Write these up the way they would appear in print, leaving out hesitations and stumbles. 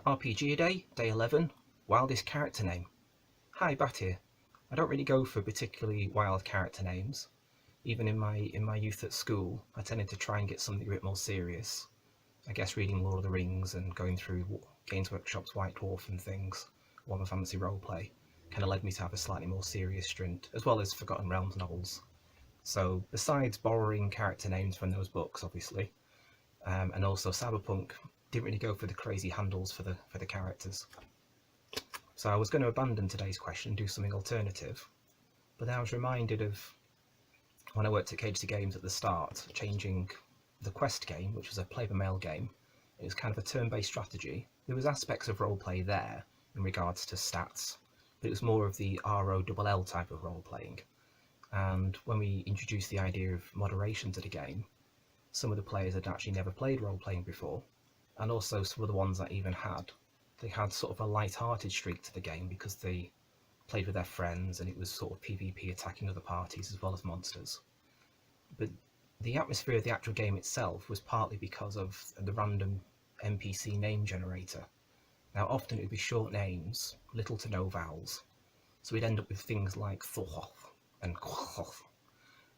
RPG a day 11, Wildest Character Name. Hi, Bat here. I don't really go for particularly wild character names. Even in my youth at school, I tended to try and get something a bit more serious. I guess reading Lord of the Rings and going through Games Workshop's White Dwarf and things, Warhammer Fantasy Roleplay, kind of led me to have a slightly more serious strint, as well as Forgotten Realms novels. So besides borrowing character names from those books, obviously, and also Cyberpunk didn't really go for the crazy handles for the characters. So I was going to abandon today's question and do something alternative, but then I was reminded of when I worked at KG Games at the start, changing the Quest game, which was a play-by-mail game. It was kind of a turn-based strategy. There was aspects of roleplay there in regards to stats, but it was more of the ROLL type of role-playing. And when we introduced the idea of moderation to the game, some of the players had actually never played role-playing before, and also some of the ones that even had, they had sort of a light-hearted streak to the game because they played with their friends and it was sort of PvP attacking other parties as well as monsters. But the atmosphere of the actual game itself was partly because of the random NPC name generator. Now often it would be short names, little to no vowels, so we'd end up with things like Thorhoth and Quoth.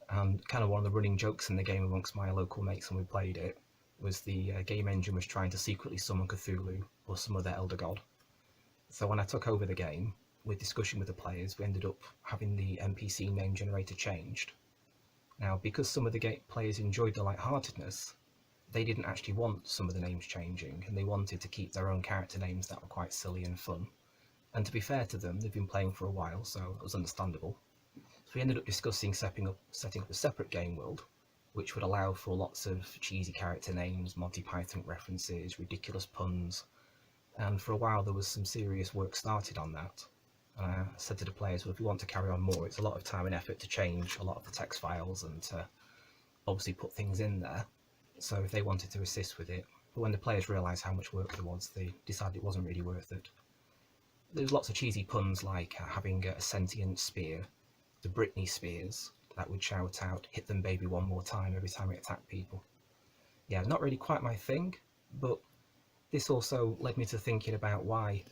And kind of one of the running jokes in the game amongst my local mates when we played it was the game engine was trying to secretly summon Cthulhu or some other elder god. So when I took over the game, with discussion with the players, we ended up having the NPC name generator changed. Now, because some of the players enjoyed the lightheartedness, they didn't actually want some of the names changing, and they wanted to keep their own character names that were quite silly and fun. And to be fair to them, they've been playing for a while, so it was understandable. So we ended up discussing setting up a separate game world, which would allow for lots of cheesy character names, Monty Python references, ridiculous puns, and for a while there was some serious work started on that. And I said to the players, well, if you want to carry on more, it's a lot of time and effort to change a lot of the text files and to obviously put things in there. So if they wanted to assist with it, but when the players realised how much work there was, they decided it wasn't really worth it. There's lots of cheesy puns like having a sentient spear, the Britney Spears, that would shout out, "Hit them baby one more time" every time it attacked people. Yeah, not really quite my thing, but this also led me to thinking about why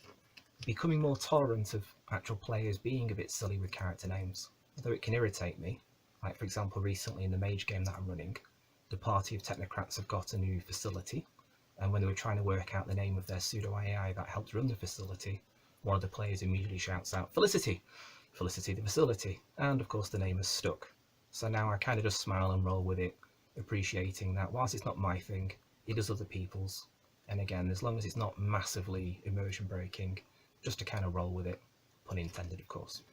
becoming more tolerant of actual players being a bit silly with character names, although it can irritate me. Like for example, recently in the mage game that I'm running, the party of technocrats have got a new facility, and when they were trying to work out the name of their pseudo AI that helped run the facility, one of the players immediately shouts out, "Felicity! Felicity the facility," and of course the name is stuck. So now I kind of just smile and roll with it, appreciating that whilst it's not my thing, it is other people's, and again, as long as it's not massively immersion breaking, just to kind of roll with it, pun intended of course.